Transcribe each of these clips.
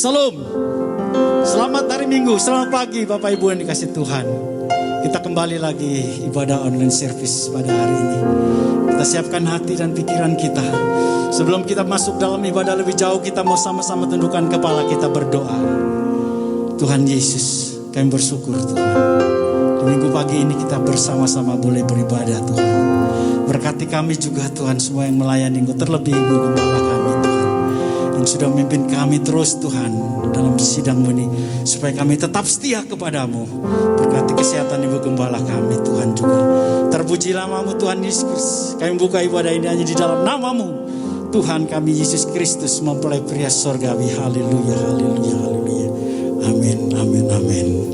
Salam. Selamat hari Minggu, selamat pagi Bapak Ibu yang dikasih Tuhan. Kita kembali lagi ibadah online service pada hari ini. Kita siapkan hati dan pikiran kita. Sebelum kita masuk dalam ibadah lebih jauh, kita mau sama-sama tundukkan kepala kita berdoa. Tuhan Yesus, kami bersyukur Tuhan. Di minggu pagi ini kita bersama-sama boleh beribadah Tuhan. Berkati kami juga Tuhan, semua yang melayani Engkau, terlebih Ibu Gembala kami Tuhan, yang sudah memimpin kami terus Tuhan dalam sidang ini, supaya kami tetap setia kepadamu. Berkati kesehatan Ibu Gembala kami Tuhan juga. Terpuji namamu Tuhan Yesus. Kami buka ibadah ini hanya di dalam namamu Tuhan kami Yesus Kristus, mempelai pria sorgawi. Haleluya, haleluya, haleluya. Amin, amin, amin.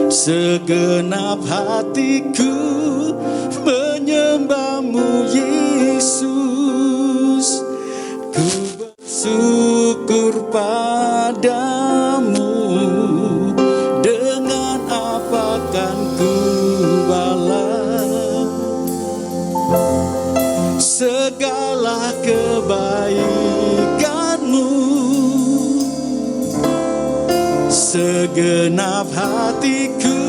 Segenap hatiku menyembahmu Yesus. Ku bersyukur padamu. Dengan apa kan ku balas segala kebaikanmu. Segenap hatiku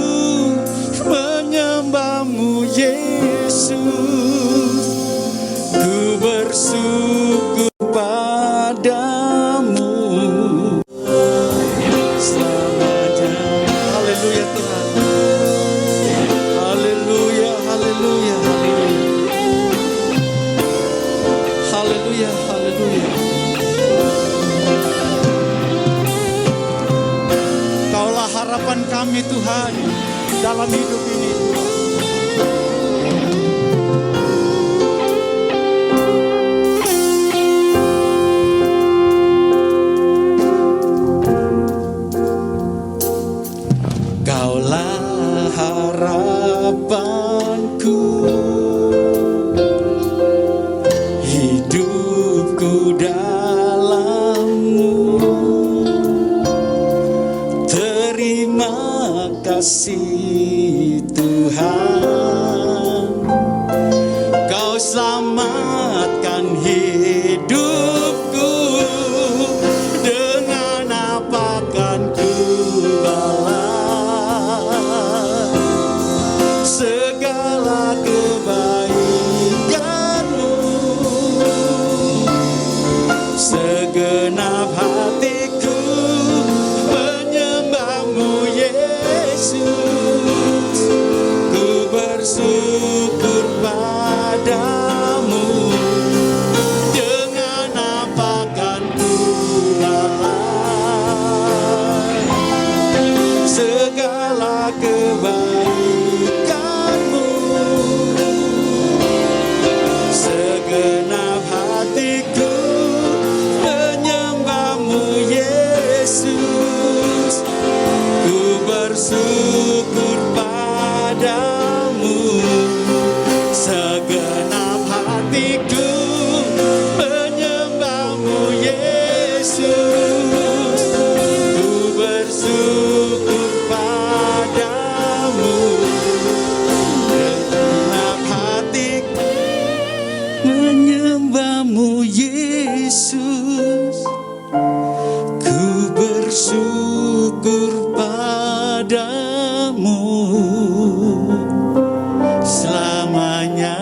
menyembahmu Yesus. Ku bersyukur padamu selamanya. Haleluya Tuhan. Haleluya, haleluya, haleluya. Haleluya, haleluya. Kaulah harapan kami Tuhan dalam hidup ini. Kaulah harapanku, hidupku dalam-Mu. Terima kasih Tuhan, Kau selamatkan hidupku. Dengan apa kan ku balas segala kebaikan-Mu. Segenap hatiku menyembahmu Yesus. Ku bersyukur padamu. Dengan apa kan ku balas segala kebaikan-Mu. Segenap hatiku menyembahmu Yesus. bersyukur padamu, genap hatiku menyembahmu Yesus. Ku bersyukur padamu selamanya.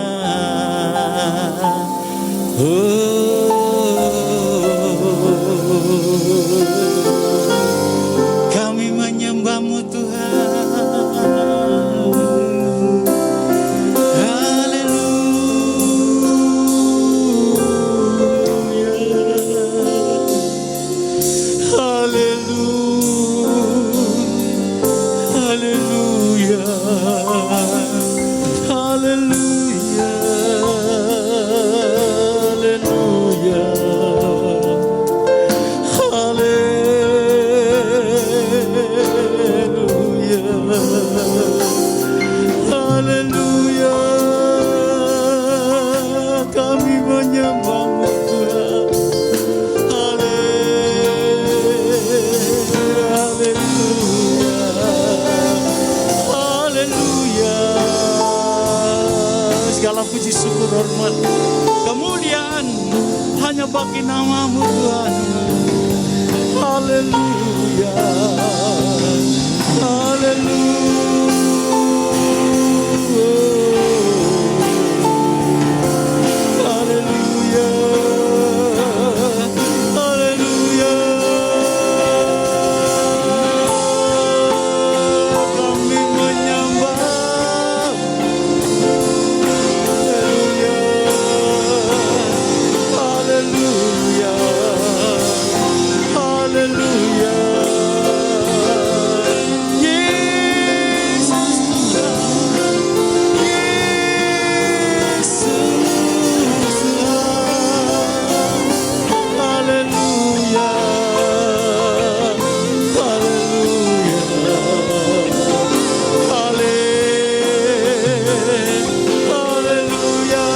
Kami menyembahmu Tuhan. Haleluya, haleluya, haleluya, haleluya, haleluya, haleluya. Kami menyembahmu Tuhan. Haleluya, haleluya. Segala puji syukur hormat kemuliaan hanya bagi namamu Tuhan. Haleluya, haleluya. Haleluya, haleluya. Kami menyembah. Haleluya, haleluya, haleluya. Yesus Tuhan, Yesus Tuhan. Haleluya, haleluya, haleluya.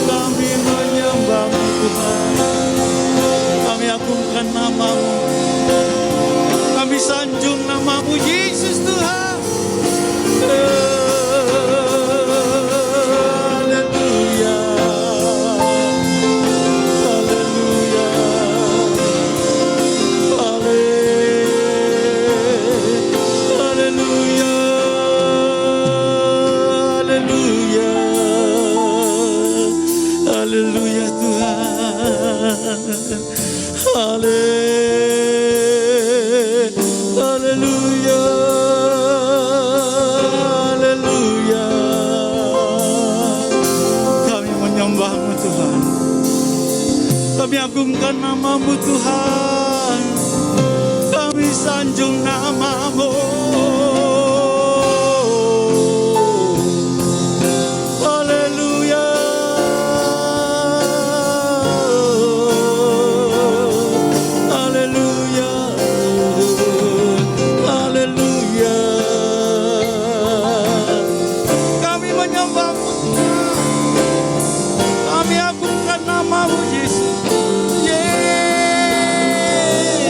Kami menyembahmu Tuhan. Kami agungkan namamu. Kami sanjung namamu Yesus Tuhan. Haleluya, haleluya, haleluya, haleluya, haleluya Tuhan. Haleluya, haleluya. Kami menyembahmu Tuhan. Kami agungkan namamu Tuhan. Kami sanjung namamu. Haleluya, haleluya, haleluya. Kami menyembahmu Tuhan. Kami agungkan namamu Yesus.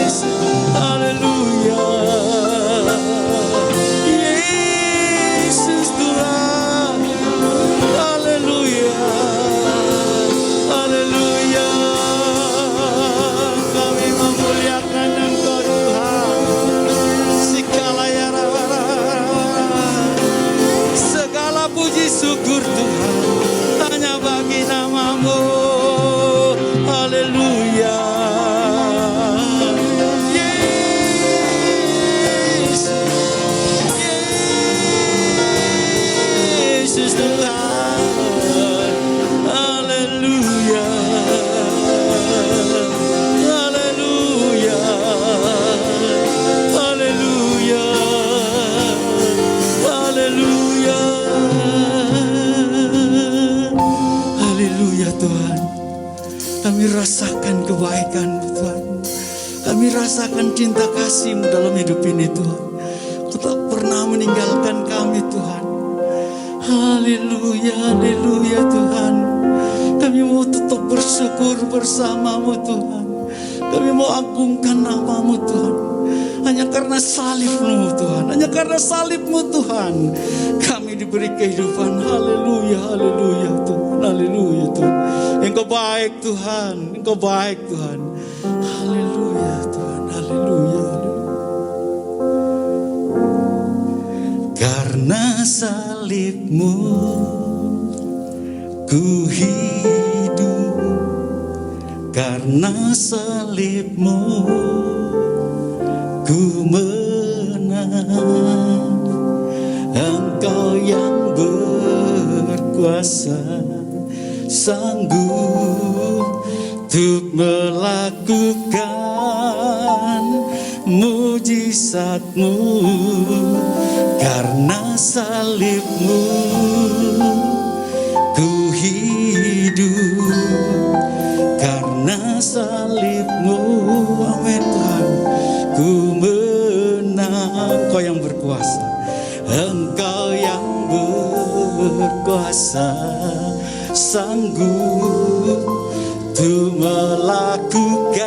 Yesus, haleluya. Yesus Tuhan, haleluya, haleluya. Kami memuliakan Engkau Tuhan. Segala puji syukur Tuhan hanya bagi namamu. Haleluya. Yesus Tuhan. Haleluya. Haleluya. Haleluya. Haleluya. Haleluya Tuhan. Kami rasakan kebaikan-Mu Tuhan. Kami rasakan cinta kasih-Mu dalam hidup ini Tuhan. Kau tak pernah meninggalkan kami Tuhan. Haleluya, haleluya Tuhan. Kami mau bersyukur bersamamu Tuhan. Kami mau agungkan namamu Tuhan. karena salib-Mu Tuhan, hanya karena salib-Mu Tuhan, kami diberi kehidupan. Haleluya, haleluya Tuhan, haleluya Tuhan. Engkau baik Tuhan, Engkau baik Tuhan. Haleluya Tuhan, haleluya. Karena salib-Mu ku hidup, karena salib-Mu ku menang. Engkau yang berkuasa, sanggup untuk melakukan mujizat-Mu. Karena salib-Mu ku hidup, karena salib-Mu, amin Tuhan, ku menang. Engkau yang berkuasa, Engkau yang berkuasa, sanggup untuk melakukan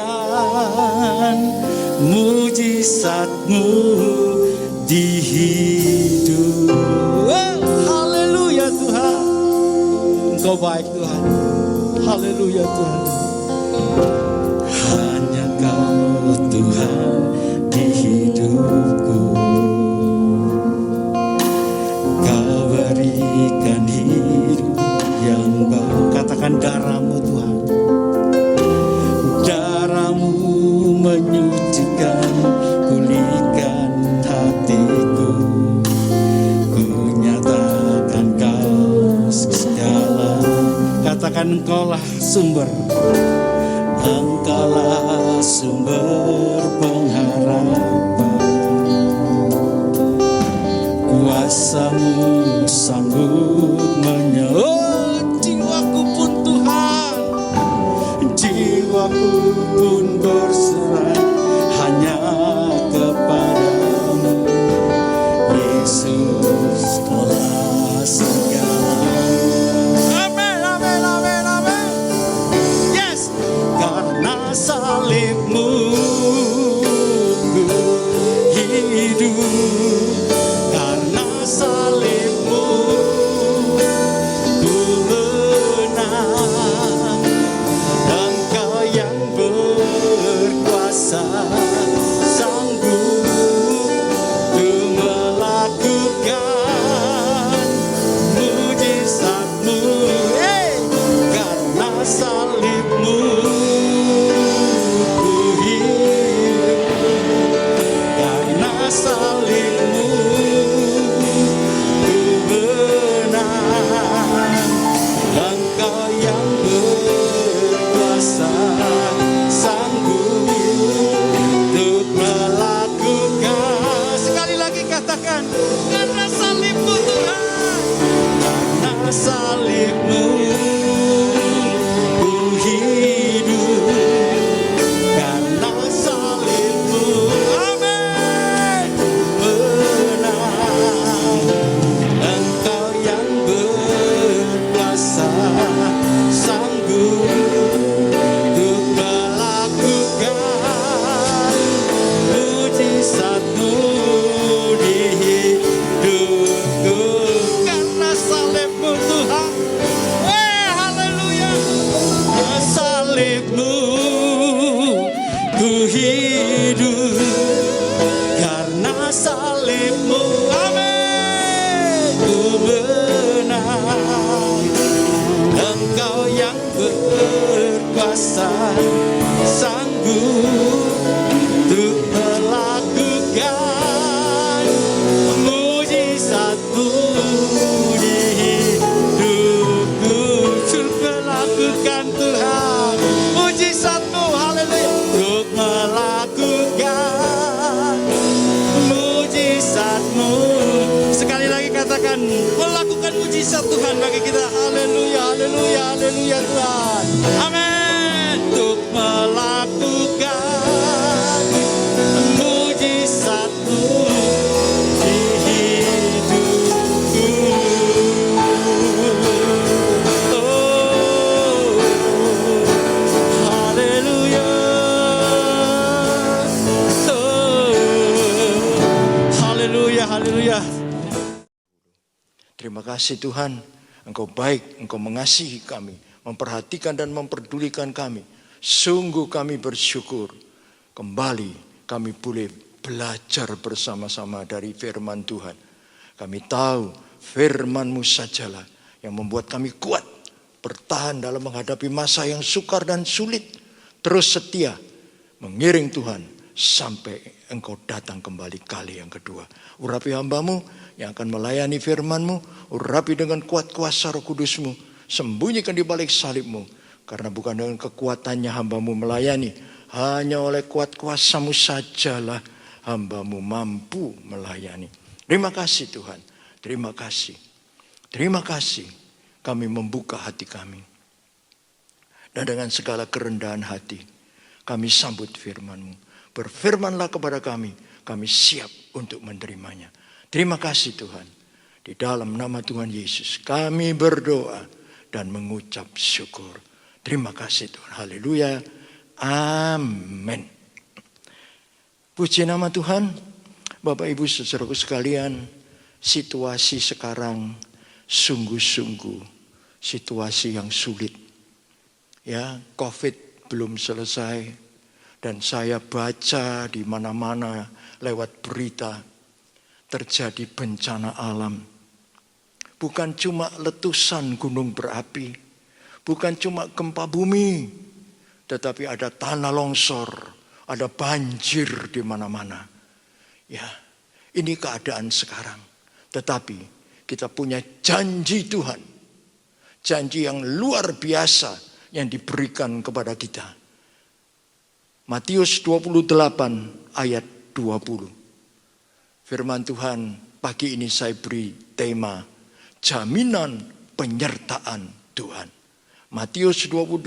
mujizat-Mu di hidup. Haleluya Tuhan, Engkau baik Tuhan. Haleluya Tuhan. Hanya Kau Tuhan di hidupku. Kau berikan hidup yang baru. Katakan darah-Mu Tuhan. Darah-Mu menyucikan, pulihkan hatiku. Ku nyatakan Kau segala. Katakan Engkaulah sumber, Engkaulah sumber pengharapan. Kuasa-Mu sanggup menyembuhkan jiwaku pun Tuhan, jiwaku pun berserah hanya kepada-Mu. Yesus telah segala. Amin, amin, amin, amin. Yes, karena salib-Mu ku hidup, karena salib-Mu ku menang. Engkau yang berkuasa, sanggup untuk melakukan mujizat-Mu. Karena salib-Mu ku hidup, karena salib-Mu ku menang. Engkau yang berkuasa, sanggup untuk melakukan. Sekali lagi katakan, karena salib-Mu Tuhan, karena salib-Mu ku hidup, karena salib-Mu, amin, menang. Engkau yang berkuasa, sanggup untuk melakukan mujizat-Mu di hidupku. Karena salib-Mu Tuhan, haleluya. Salib-Mu ku hidup, karena salib-Mu, amin, ku menang. Engkau yang berkuasa, sanggup untuk melakukan mujizat-Mu di hidupku. Suruh lakukan Tuhan mujizat-Mu, haleluya. Untuk melakukan mujizat-Mu. Sekali lagi katakan, melakukan mujizat Tuhan bagi kita. Haleluya, haleluya, haleluya Tuhan. Amin. Untuk melakukan mujizat-Mu di hidupku. Oh, haleluya. Oh, Haleluya. Terima kasih Tuhan, Engkau baik, Engkau mengasihi kami, memperhatikan dan memperdulikan kami. Sungguh kami bersyukur. Kembali kami boleh belajar bersama-sama dari firman Tuhan. Kami tahu firman-Mu sajalah yang membuat kami kuat, bertahan dalam menghadapi masa yang sukar dan sulit. Terus setia mengiring Tuhan sampai Engkau datang kembali kali yang kedua. Urapi hamba-Mu yang akan melayani firman-Mu. Urapi dengan kuat kuasa Roh Kudus-Mu. Sembunyikan di balik salib-Mu. Karena bukan dengan kekuatannya hamba-Mu melayani. Hanya oleh kuat kuasa-Mu sajalah hamba-Mu mampu melayani. Terima kasih Tuhan. Terima kasih. Terima kasih. Kami membuka hati kami. Dan dengan segala kerendahan hati, kami sambut firman-Mu. Berfirmanlah kepada kami siap untuk menerimanya. Terima kasih Tuhan. Di dalam nama Tuhan Yesus kami berdoa dan mengucap syukur. Terima kasih Tuhan. Haleluya. Amin. Puji nama Tuhan. Bapak Ibu saudaraku sekalian, situasi sekarang sungguh-sungguh situasi yang sulit. Ya, COVID belum selesai. Dan saya baca di mana-mana lewat berita terjadi bencana alam. Bukan cuma letusan gunung berapi, bukan cuma gempa bumi, tetapi ada tanah longsor, ada banjir di mana-mana. Ya, ini keadaan sekarang. Tetapi kita punya janji Tuhan, janji yang luar biasa yang diberikan kepada kita. Matius 28 ayat 20. Firman Tuhan pagi ini saya beri tema jaminan penyertaan Tuhan. Matius 28,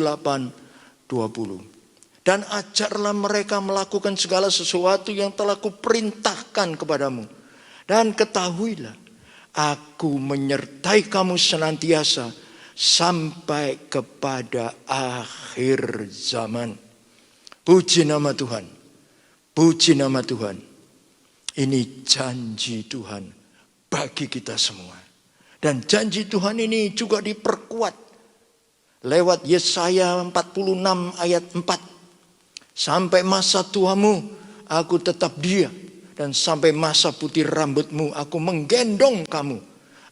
20. Dan ajarlah mereka melakukan segala sesuatu yang telah kuperintahkan kepadamu. Dan ketahuilah, aku menyertai kamu senantiasa sampai kepada akhir zaman. Puji nama Tuhan. Puji nama Tuhan. Ini janji Tuhan bagi kita semua. Dan janji Tuhan ini juga diperkuat lewat Yesaya 46 ayat 4. Sampai masa tuamu aku tetap dia. Dan sampai masa putih rambutmu aku menggendong kamu.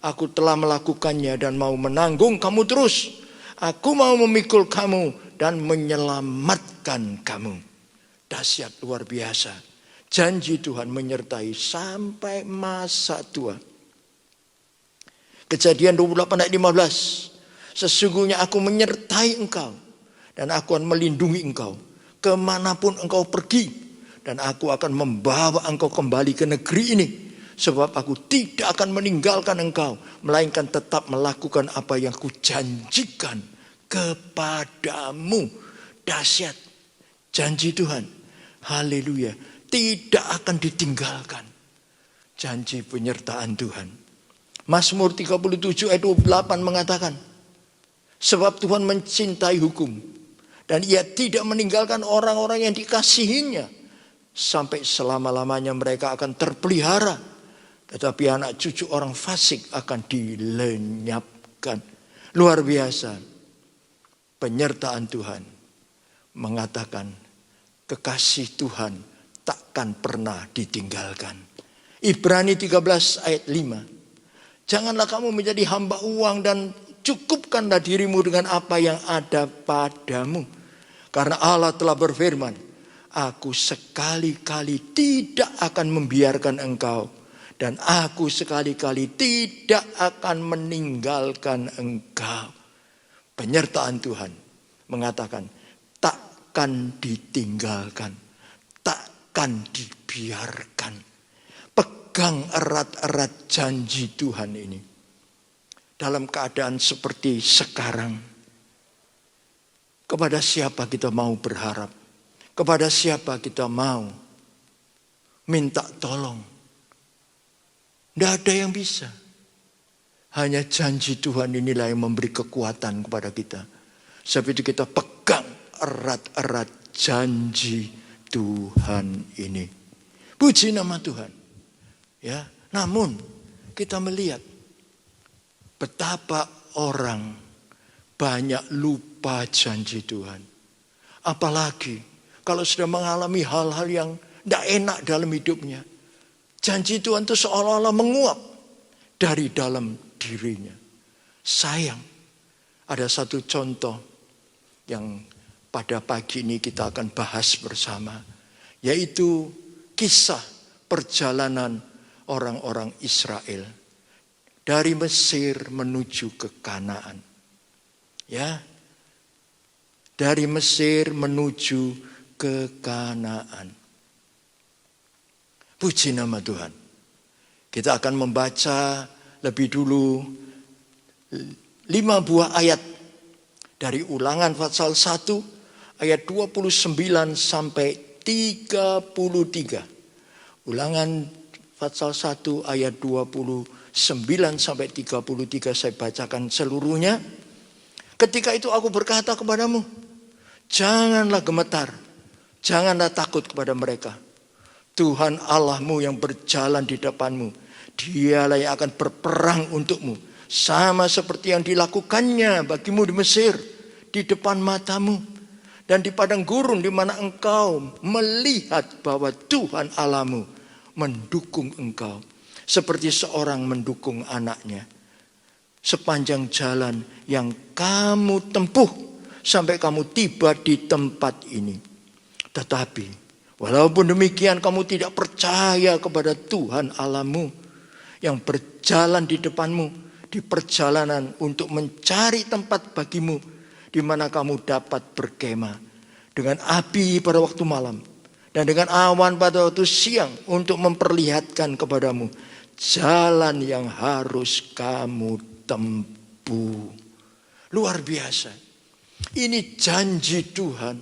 Aku telah melakukannya dan mau menanggung kamu terus. Aku mau memikul kamu dan menyelamatkan kamu. Dahsyat luar biasa. Janji Tuhan menyertai sampai masa tua. Kejadian 28 ayat 15. Sesungguhnya aku menyertai engkau. Dan aku akan melindungi engkau. Kemanapun engkau pergi. Dan aku akan membawa engkau kembali ke negeri ini. Sebab aku tidak akan meninggalkan engkau. Melainkan tetap melakukan apa yang kujanjikan kepadamu. Dahsyat janji Tuhan. Haleluya. Tidak akan ditinggalkan. Janji penyertaan Tuhan. Mazmur 37 ayat 28 mengatakan, sebab Tuhan mencintai hukum dan ia tidak meninggalkan orang-orang yang dikasihinya sampai selama-lamanya mereka akan terpelihara. Tetapi anak cucu orang fasik akan dilenyapkan. Luar biasa. Penyertaan Tuhan mengatakan kekasih Tuhan takkan pernah ditinggalkan. Ibrani 13 ayat 5. Janganlah kamu menjadi hamba uang dan cukupkanlah dirimu dengan apa yang ada padamu. Karena Allah telah berfirman, aku sekali-kali tidak akan membiarkan engkau. Dan aku sekali-kali tidak akan meninggalkan engkau. Penyertaan Tuhan mengatakan takkan ditinggalkan, takkan dibiarkan. Pegang erat-erat janji Tuhan ini. Dalam keadaan seperti sekarang, kepada siapa kita mau berharap? Kepada siapa kita mau minta tolong? Tidak ada yang bisa. Hanya janji Tuhan inilah yang memberi kekuatan kepada kita. Sebab itu kita pegang erat-erat janji Tuhan ini. Puji nama Tuhan. Ya, Namun kita melihat betapa orang banyak lupa janji Tuhan. Apalagi kalau sudah mengalami hal-hal yang tidak enak dalam hidupnya. Janji Tuhan itu seolah-olah menguap dari dalam dirinya. Sayang, ada satu contoh yang pada pagi ini kita akan bahas bersama. Yaitu kisah perjalanan orang-orang Israel dari Mesir menuju ke Kanaan. Ya, dari Mesir menuju ke Kanaan. Puji nama Tuhan. Kita akan membaca lebih dulu 5 buah ayat dari Ulangan pasal 1 ayat 29 sampai 33. Ulangan pasal 1 ayat 29 sampai 33 saya bacakan seluruhnya. Ketika itu aku berkata kepadamu, janganlah gemetar, janganlah takut kepada mereka. Tuhan Allahmu yang berjalan di depanmu, Dialah yang akan berperang untukmu, sama seperti yang dilakukannya bagimu di Mesir, di depan matamu, dan di padang gurun di mana engkau melihat bahwa Tuhan Allahmu mendukung engkau, seperti seorang mendukung anaknya. Sepanjang jalan yang kamu tempuh sampai kamu tiba di tempat ini. Tetapi walaupun demikian kamu tidak percaya kepada Tuhan Allahmu yang berjalan di depanmu di perjalanan untuk mencari tempat bagimu di mana kamu dapat berkemah, dengan api pada waktu malam dan dengan awan pada waktu siang untuk memperlihatkan kepadamu jalan yang harus kamu tempuh. Luar biasa. Ini janji Tuhan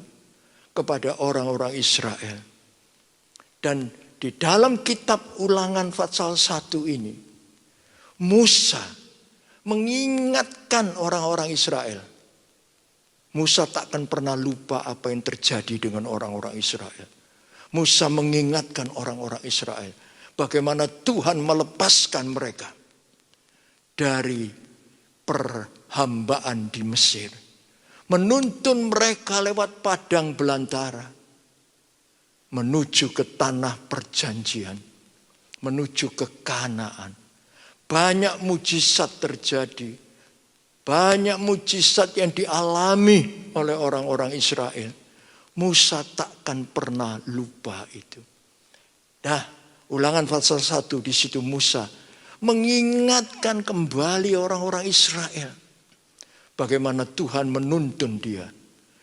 kepada orang-orang Israel. Dan di dalam kitab Ulangan pasal 1 ini, Musa mengingatkan orang-orang Israel. Musa takkan pernah lupa apa yang terjadi dengan orang-orang Israel. Musa mengingatkan orang-orang Israel bagaimana Tuhan melepaskan mereka dari perhambaan di Mesir, menuntun mereka lewat padang belantara menuju ke tanah perjanjian, menuju ke Kanaan. Banyak mujizat terjadi, banyak mujizat yang dialami oleh orang-orang Israel. Musa takkan pernah lupa itu. Nah, Ulangan pasal 1 di situ Musa mengingatkan kembali orang-orang Israel bagaimana Tuhan menuntun dia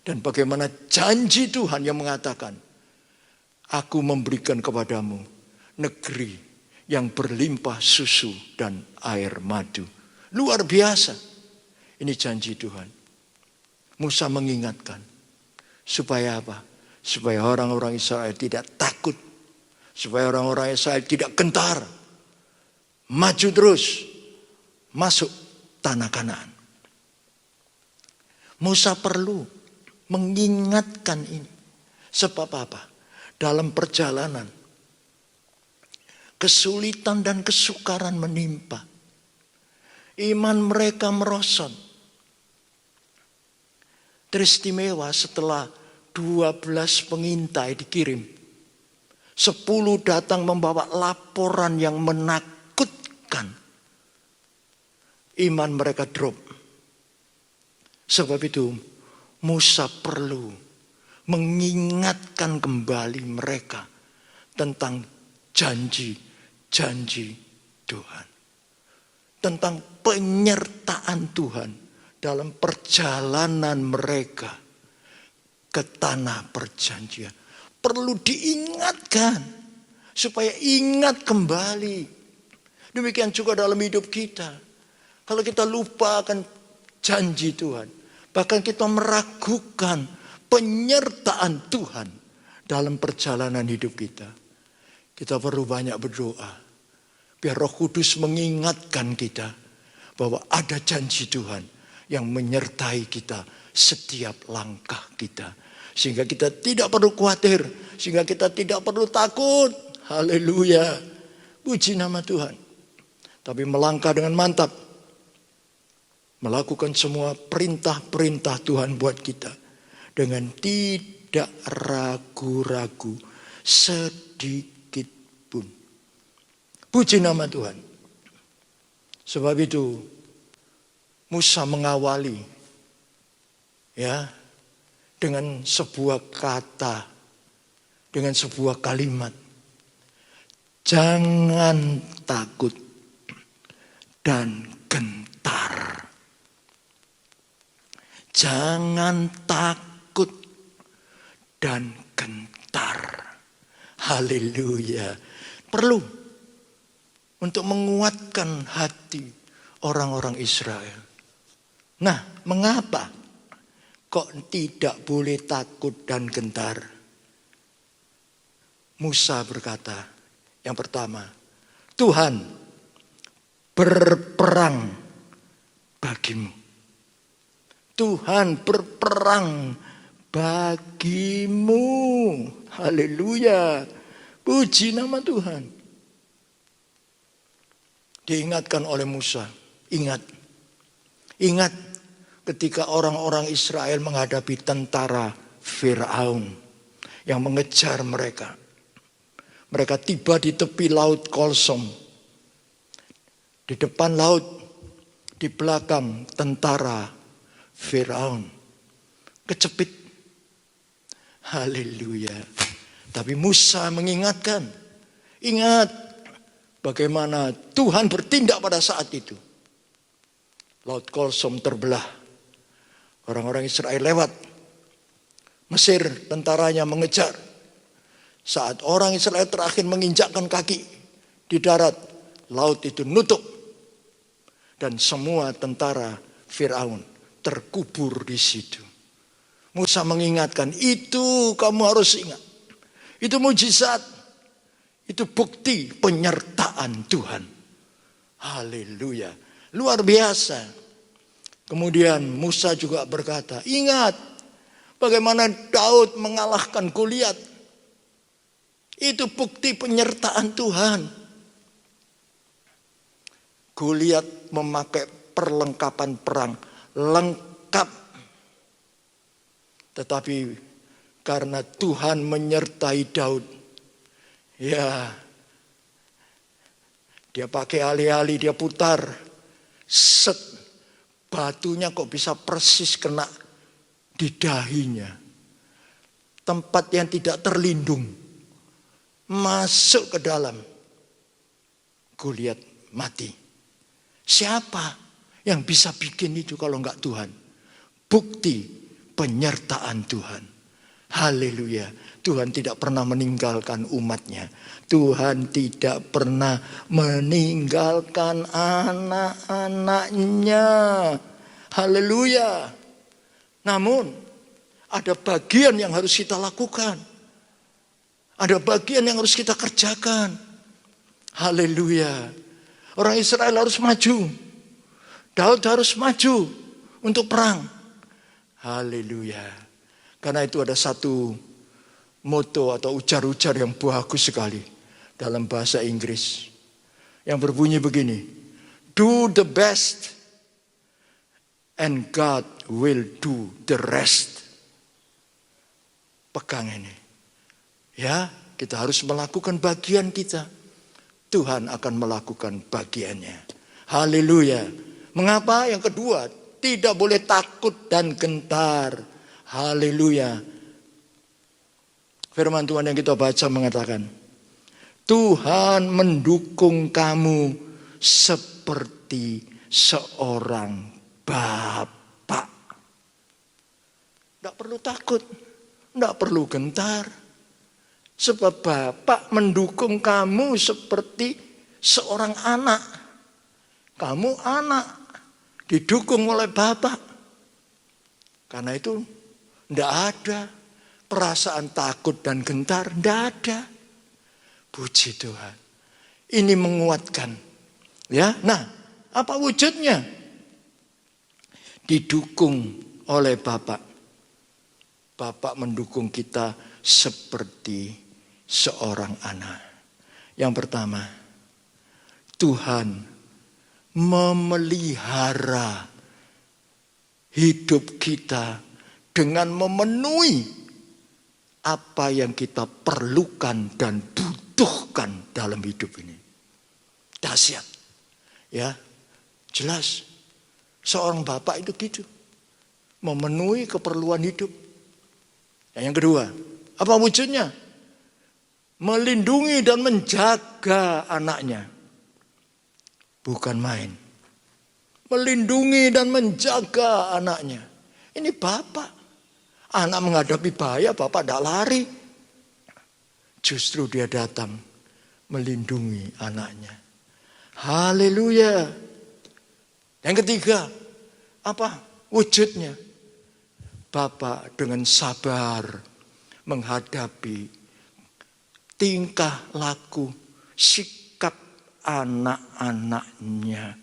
dan bagaimana janji Tuhan yang mengatakan, aku memberikan kepadamu negeri yang berlimpah susu dan air madu. Luar biasa. Ini janji Tuhan. Musa mengingatkan supaya apa? Supaya orang-orang Israel tidak takut, supaya orang-orang Israel tidak gentar, maju terus masuk tanah Kanaan. Musa perlu mengingatkan ini. Sebab apa? Dalam perjalanan kesulitan dan kesukaran menimpa. Iman mereka merosot. Teristimewa setelah 12 pengintai dikirim, 10 datang membawa laporan yang menakutkan. Iman mereka drop. Sebab itu Musa perlu mengingatkan kembali mereka tentang janji-janji Tuhan. Tentang penyertaan Tuhan dalam perjalanan mereka ke tanah perjanjian. Perlu diingatkan supaya ingat kembali. Demikian juga dalam hidup kita. Kalau kita lupa akan janji Tuhan, bahkan kita meragukan penyertaan Tuhan dalam perjalanan hidup kita, kita perlu banyak berdoa biar Roh Kudus mengingatkan kita bahwa ada janji Tuhan yang menyertai kita setiap langkah kita, sehingga kita tidak perlu khawatir, sehingga kita tidak perlu takut. Haleluya. Puji nama Tuhan. Tapi melangkah dengan mantap. Melakukan semua perintah-perintah Tuhan buat kita. Dengan tidak ragu-ragu sedikit pun. Puji nama Tuhan. Sebab itu Musa mengawali ya dengan sebuah kata, dengan sebuah kalimat. Jangan takut dan gentar. Jangan takut dan gentar. Haleluya. Perlu untuk menguatkan hati orang-orang Israel. Nah, mengapa kok tidak boleh takut dan gentar? Musa berkata, yang pertama, Tuhan berperang bagimu. Tuhan berperang bagimu. Haleluya. Puji nama Tuhan. Diingatkan oleh Musa. Ingat ketika orang-orang Israel menghadapi tentara Firaun yang mengejar mereka. Mereka tiba di tepi laut Kolsom. Di depan laut, di belakang tentara Firaun. Kecepit. Haleluya. Tapi Musa mengingatkan. Ingat bagaimana Tuhan bertindak pada saat itu. Laut Kolsom terbelah. Orang-orang Israel lewat. Mesir tentaranya mengejar. Saat orang Israel terakhir menginjakkan kaki di darat, laut itu nutup. Dan semua tentara Firaun terkubur di situ. Musa mengingatkan, itu kamu harus ingat. Itu mujizat. Itu bukti penyertaan Tuhan. Haleluya. Luar biasa. Kemudian Musa juga berkata, ingat bagaimana Daud mengalahkan Goliat. Itu bukti penyertaan Tuhan. Goliat memakai perlengkapan perang lengkap. Tetapi karena Tuhan menyertai Daud, ya, dia pakai alih-alih, dia putar, set, batunya kok bisa persis kena di dahinya. Tempat yang tidak terlindung, masuk ke dalam. Goliat mati. Siapa yang bisa bikin itu kalau enggak Tuhan? Bukti penyertaan Tuhan. Haleluya. Tuhan tidak pernah meninggalkan umatnya. Tuhan tidak pernah meninggalkan anak-anaknya. Haleluya. Namun ada bagian yang harus kita lakukan. Ada bagian yang harus kita kerjakan. Haleluya. Orang Israel harus maju. Daud harus maju untuk perang. Haleluya. Karena itu ada satu moto atau ujar-ujar yang bagus sekali dalam bahasa Inggris. Yang berbunyi begini. Do the best and God will do the rest. Pegang ini. Ya, kita harus melakukan bagian kita. Tuhan akan melakukan bagiannya. Haleluya. Mengapa? Yang kedua, tidak boleh takut dan gentar. Haleluya. Firman Tuhan yang kita baca mengatakan, Tuhan mendukung kamu seperti seorang bapak. Tidak perlu takut, tidak perlu gentar. Sebab bapak mendukung kamu seperti seorang anak. Kamu anak, didukung oleh bapak. Karena itu tidak ada perasaan takut dan gentar, tidak ada. Puji Tuhan. Ini menguatkan. Ya, nah, apa wujudnya? Didukung oleh bapak. Bapak mendukung kita seperti seorang anak. Yang pertama, Tuhan memelihara hidup kita dengan memenuhi apa yang kita perlukan dan butuhkan dalam hidup ini. Dahsyat. Ya, jelas. Seorang bapak itu gitu. Memenuhi keperluan hidup. Yang kedua, apa wujudnya? Melindungi dan menjaga anaknya. Bukan main. Melindungi dan menjaga anaknya. Ini bapak. Anak menghadapi bahaya, bapak tidak lari. Justru dia datang melindungi anaknya. Haleluya. Yang ketiga, apa wujudnya? Bapak dengan sabar menghadapi tingkah laku, sikap anak-anaknya.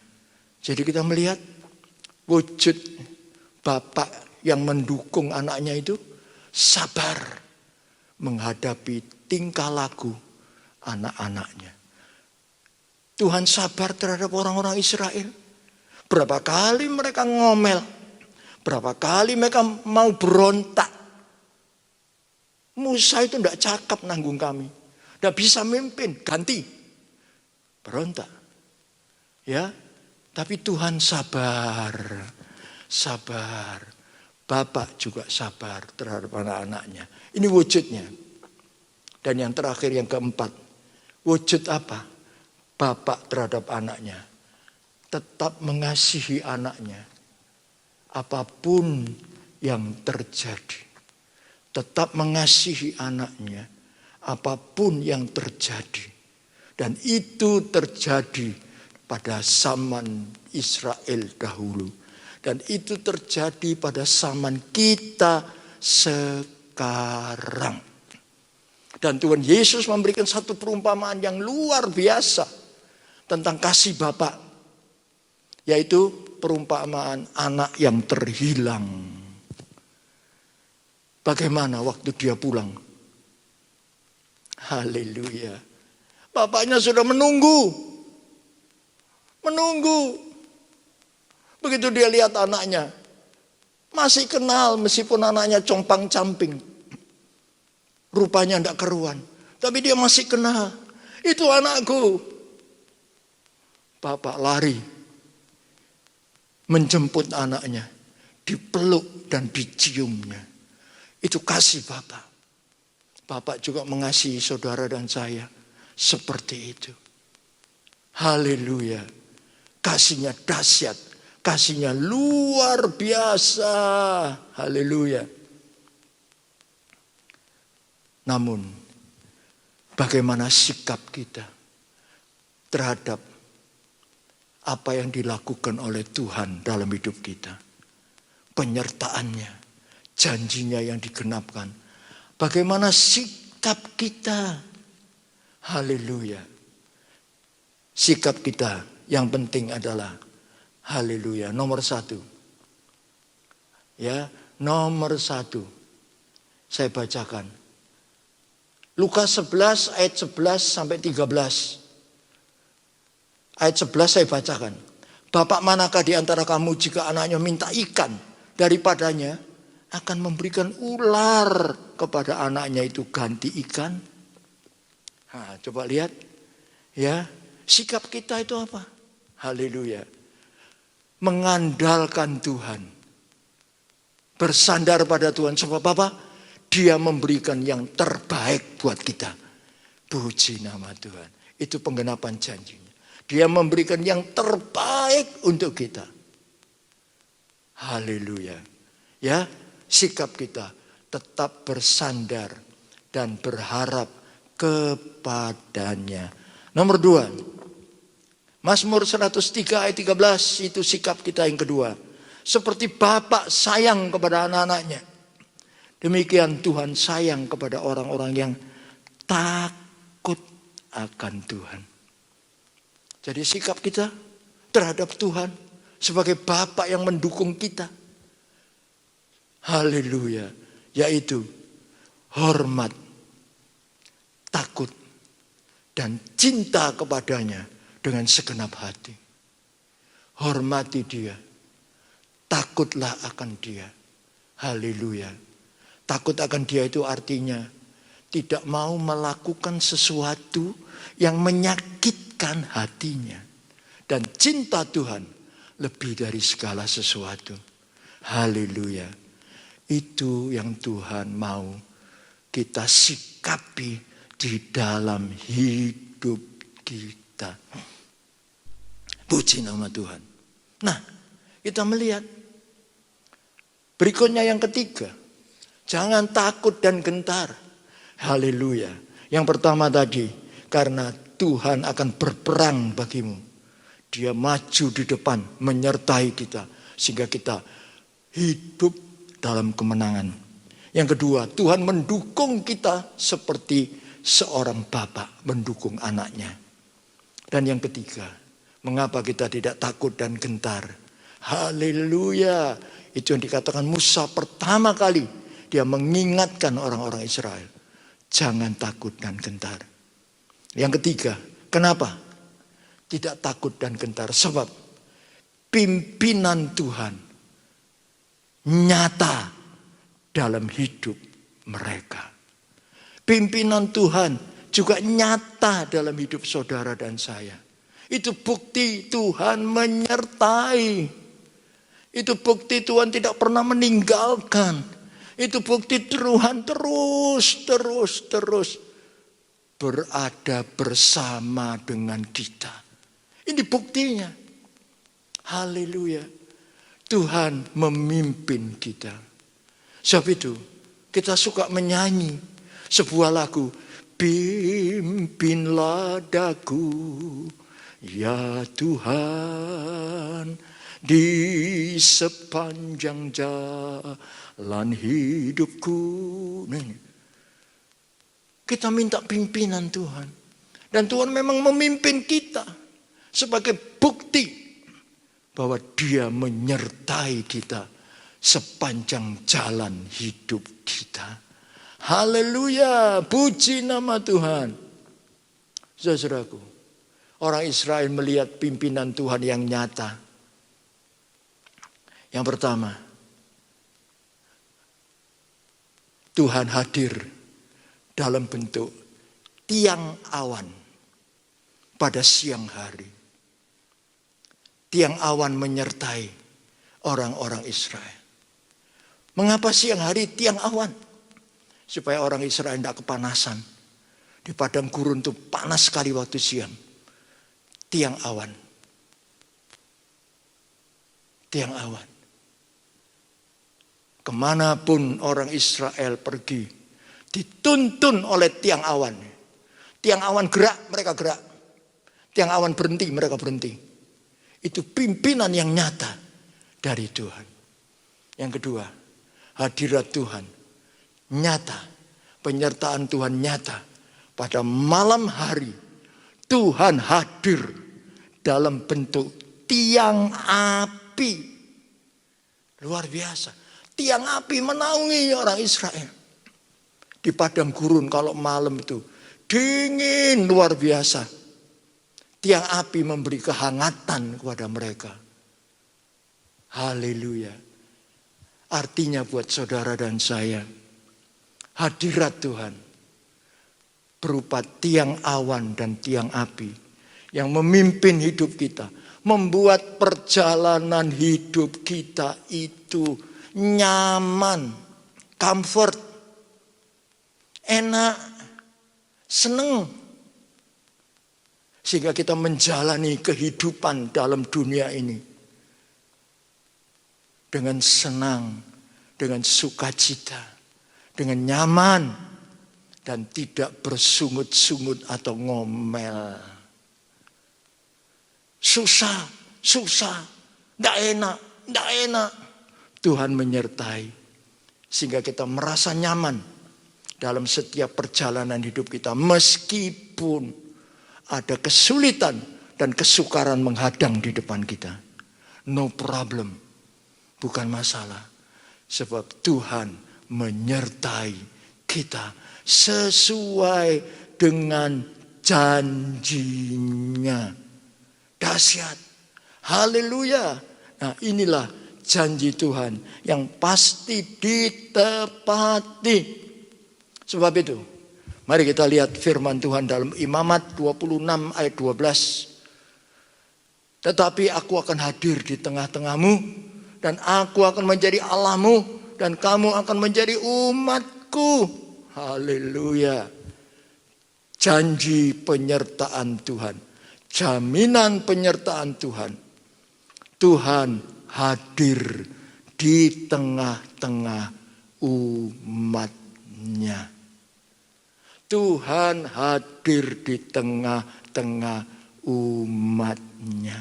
Jadi kita melihat wujud bapak yang mendukung anaknya itu sabar menghadapi tingkah laku anak-anaknya. Tuhan sabar terhadap orang-orang Israel. Berapa kali mereka ngomel. Berapa kali mereka mau berontak. Musa itu tidak cakap nanggung kami. Tidak bisa mimpin, ganti. Berontak. Ya, tapi Tuhan sabar. Sabar. Bapak juga sabar terhadap anak-anaknya. Ini wujudnya. Dan yang terakhir, yang keempat. Wujud apa? Bapak terhadap anaknya. Tetap mengasihi anaknya. Apapun yang terjadi. Tetap mengasihi anaknya. Apapun yang terjadi. Dan itu terjadi pada zaman Israel dahulu. Dan itu terjadi pada zaman kita sekarang. Dan Tuhan Yesus memberikan satu perumpamaan yang luar biasa tentang kasih Bapa, yaitu perumpamaan anak yang terhilang. Bagaimana waktu dia pulang? Haleluya. Bapaknya sudah menunggu. Begitu dia lihat anaknya, masih kenal meskipun anaknya compang-camping. Rupanya tidak keruan. Tapi dia masih kenal. Itu anakku. Bapak lari. Menjemput anaknya. Dipeluk dan diciumnya. Itu kasih Bapak. Bapak juga mengasihi saudara dan saya. Seperti itu. Haleluya. Kasihnya dahsyat. Kasihnya luar biasa. Haleluya. Namun, bagaimana sikap kita terhadap apa yang dilakukan oleh Tuhan dalam hidup kita? Penyertaannya, janjinya yang digenapkan. Bagaimana sikap kita? Haleluya. Sikap kita yang penting adalah haleluya. Nomor satu. Ya, nomor satu. Saya bacakan. Lukas 11 ayat 11 sampai 13. Ayat 11 saya bacakan. Bapak manakah di antara kamu jika anaknya minta ikan daripadanya akan memberikan ular kepada anaknya itu ganti ikan? Nah, coba lihat. Ya, sikap kita itu apa? Haleluya. Mengandalkan Tuhan. Bersandar pada Tuhan. Sebab apa? Dia memberikan yang terbaik buat kita. Puji nama Tuhan. Itu penggenapan janjinya. Dia memberikan yang terbaik untuk kita. Haleluya. Ya, sikap kita tetap bersandar dan berharap kepadanya. Nomor 2. Mazmur 103 ayat 13 itu sikap kita yang kedua. Seperti Bapak sayang kepada anak-anaknya. Demikian Tuhan sayang kepada orang-orang yang takut akan Tuhan. Jadi sikap kita terhadap Tuhan sebagai Bapa yang mendukung kita. Haleluya. Yaitu hormat, takut, dan cinta kepadanya dengan segenap hati. Hormati dia. Takutlah akan dia. Haleluya. Takut akan dia itu artinya tidak mau melakukan sesuatu yang menyakitkan hatinya. Dan cinta Tuhan lebih dari segala sesuatu. Haleluya. Itu yang Tuhan mau kita sikapi di dalam hidup kita. Puji nama Tuhan. Nah, kita melihat berikutnya yang ketiga. Jangan takut dan gentar. Haleluya. Yang pertama tadi, karena Tuhan akan berperang bagimu. Dia maju di depan, menyertai kita. Sehingga kita hidup dalam kemenangan. Yang kedua, Tuhan mendukung kita seperti seorang bapak mendukung anaknya. Dan yang ketiga, mengapa kita tidak takut dan gentar? Haleluya. Itu yang dikatakan Musa pertama kali. Dia mengingatkan orang-orang Israel. Jangan takut dan gentar. Yang ketiga, kenapa tidak takut dan gentar? Sebab pimpinan Tuhan nyata dalam hidup mereka. Pimpinan Tuhan juga nyata dalam hidup saudara dan saya. Itu bukti Tuhan menyertai. Itu bukti Tuhan tidak pernah meninggalkan. Itu bukti Tuhan terus berada bersama dengan kita. Ini buktinya. Haleluya. Tuhan memimpin kita. Sebab itu kita suka menyanyi sebuah lagu. Pimpinlah daku ya Tuhan di sepanjang jalan hidupku. Kita minta pimpinan Tuhan. Dan Tuhan memang memimpin kita sebagai bukti bahwa Dia menyertai kita sepanjang jalan hidup kita. Haleluya, puji nama Tuhan. Saudaraku, orang Israel melihat pimpinan Tuhan yang nyata. Yang pertama, Tuhan hadir dalam bentuk tiang awan pada siang hari. Tiang awan menyertai orang-orang Israel. Mengapa siang hari tiang awan? Supaya orang Israel tidak kepanasan. Di padang gurun itu panas sekali waktu siang. Tiang awan. Tiang awan. Kemanapun orang Israel pergi, dituntun oleh tiang awan. Tiang awan gerak, mereka gerak. Tiang awan berhenti, mereka berhenti. Itu pimpinan yang nyata dari Tuhan. Yang kedua, hadirat Tuhan nyata. Penyertaan Tuhan nyata. Pada malam hari, Tuhan hadir dalam bentuk tiang api. Luar biasa. Tiang api menaungi orang Israel. Di padang gurun kalau malam itu dingin luar biasa. Tiang api memberi kehangatan kepada mereka. Haleluya. Artinya buat saudara dan saya, hadirat Tuhan berupa tiang awan dan tiang api yang memimpin hidup kita. Membuat perjalanan hidup kita itu nyaman, comfort, enak, seneng. Sehingga kita menjalani kehidupan dalam dunia ini dengan senang, dengan sukacita, dengan nyaman, dan tidak bersungut-sungut atau ngomel. Susah, tidak enak. Tuhan menyertai sehingga kita merasa nyaman dalam setiap perjalanan hidup kita, meskipun ada kesulitan dan kesukaran menghadang di depan kita. No problem, bukan masalah, sebab Tuhan menyertai kita sesuai dengan janjinya. dahsyat. Haleluya. Nah, inilah janji Tuhan yang pasti ditepati. Sebab itu, mari kita lihat firman Tuhan dalam Imamat 26 ayat 12. Tetapi aku akan hadir di tengah-tengahmu, dan aku akan menjadi Allahmu, dan kamu akan menjadi umatku. Haleluya. Janji penyertaan Tuhan, jaminan penyertaan Tuhan. Tuhan hadir di tengah-tengah umatnya. Tuhan hadir di tengah-tengah umatnya.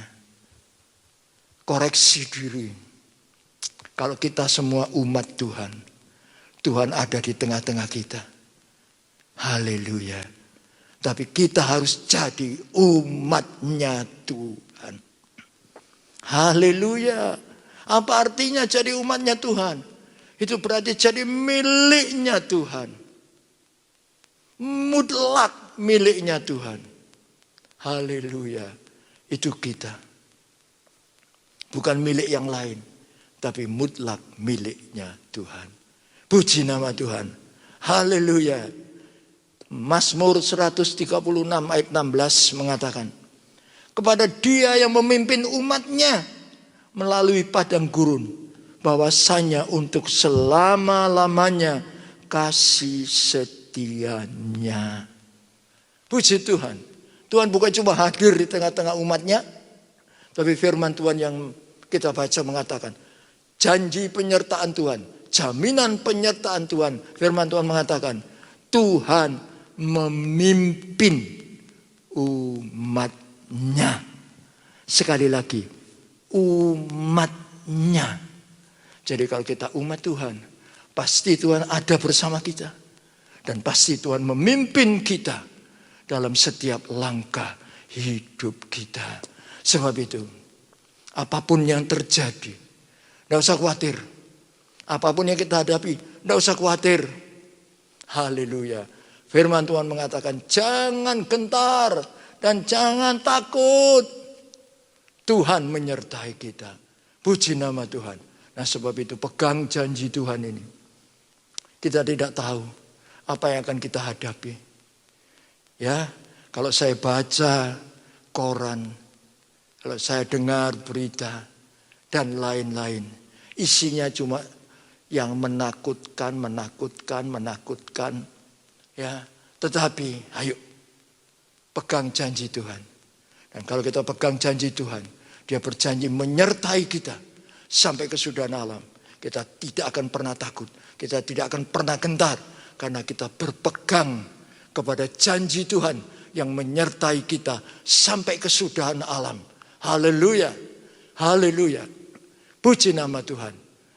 Koreksi diri. Kalau kita semua umat Tuhan, Tuhan ada di tengah-tengah kita. Haleluya. Tapi kita harus jadi umatnya Tuhan. Haleluya. Apa artinya jadi umatnya Tuhan? Itu berarti jadi miliknya Tuhan. Mutlak miliknya Tuhan. Haleluya. Itu kita. Bukan milik yang lain, tapi mutlak miliknya Tuhan. Puji nama Tuhan. Haleluya. Mazmur 136 ayat 16 mengatakan, kepada Dia yang memimpin umatnya melalui padang gurun, bahwasanya untuk selama-lamanya kasih setianya. Puji Tuhan. Tuhan bukan cuma hadir di tengah-tengah umatnya, tapi firman Tuhan yang kita baca mengatakan, janji penyertaan Tuhan, jaminan penyertaan Tuhan. Firman Tuhan mengatakan, Tuhan memimpin umatnya. Sekali lagi, umatnya. Jadi kalau kita umat Tuhan, pasti Tuhan ada bersama kita. Dan pasti Tuhan memimpin kita dalam setiap langkah hidup kita. Sebab itu, apapun yang terjadi, tidak usah khawatir. Apapun yang kita hadapi, tidak usah khawatir. Haleluya. Firman Tuhan mengatakan, jangan gentar dan jangan takut. Tuhan menyertai kita. Puji nama Tuhan. Nah, sebab itu pegang janji Tuhan ini. Kita tidak tahu apa yang akan kita hadapi. Ya, kalau saya baca koran, kalau saya dengar berita dan lain-lain, isinya cuma yang menakutkan. Ya, tetapi ayo pegang janji Tuhan. Dan kalau kita pegang janji Tuhan, Dia berjanji menyertai kita sampai kesudahan alam. Kita tidak akan pernah takut, kita tidak akan pernah gentar, karena kita berpegang kepada janji Tuhan yang menyertai kita sampai kesudahan alam. Haleluya. Haleluya. Puji nama Tuhan.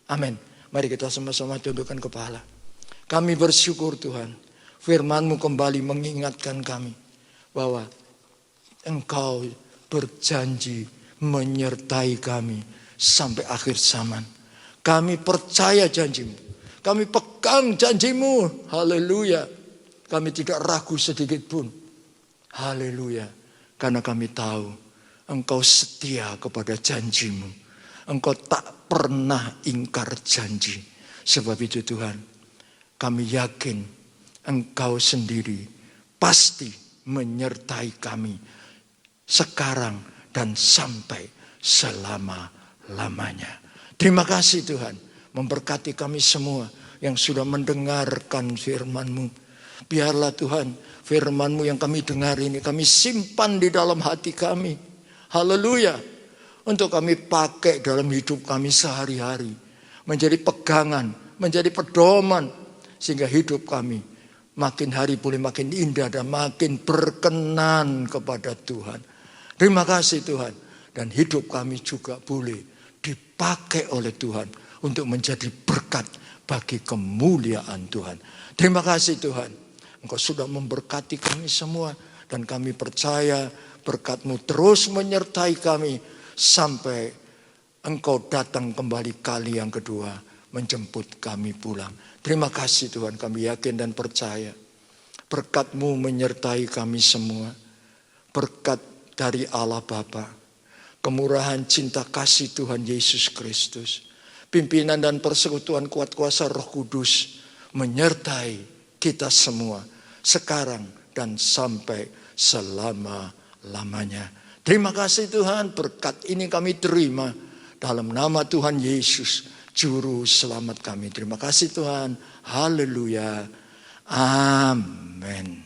Amin. Mari kita sama-sama tundukkan kepala. Kami bersyukur Tuhan. Firman-Mu kembali mengingatkan kami bahwa Engkau berjanji menyertai kami sampai akhir zaman. Kami percaya janji-Mu. Kami pegang janji-Mu. Haleluya. Kami tidak ragu sedikit pun. Haleluya. Karena kami tahu Engkau setia kepada janji-Mu. Engkau tak pernah ingkar janji. Sebab itu Tuhan, kami yakin Engkau sendiri pasti menyertai kami sekarang dan sampai selama-lamanya. Terima kasih Tuhan, memberkati kami semua yang sudah mendengarkan firman-Mu. Biarlah Tuhan, firman-Mu yang kami dengar ini kami simpan di dalam hati kami. Haleluya. Untuk kami pakai dalam hidup kami sehari-hari. Menjadi pegangan, menjadi pedoman. Sehingga hidup kami makin hari boleh makin indah dan makin berkenan kepada Tuhan. Terima kasih Tuhan. Dan hidup kami juga boleh dipakai oleh Tuhan untuk menjadi berkat bagi kemuliaan Tuhan. Terima kasih Tuhan. Engkau sudah memberkati kami semua. Dan kami percaya berkat-Mu terus menyertai kami sampai Engkau datang kembali kali yang kedua menjemput kami pulang. Terima kasih Tuhan, kami yakin dan percaya berkat-Mu menyertai kami semua. Berkat dari Allah Bapa, kemurahan cinta kasih Tuhan Yesus Kristus, pimpinan dan persekutuan kuat kuasa Roh Kudus menyertai kita semua sekarang dan sampai selama-lamanya. Terima kasih Tuhan, berkat ini kami terima dalam nama Tuhan Yesus, Juru Selamat kami. Terima kasih Tuhan. Haleluya. Amin.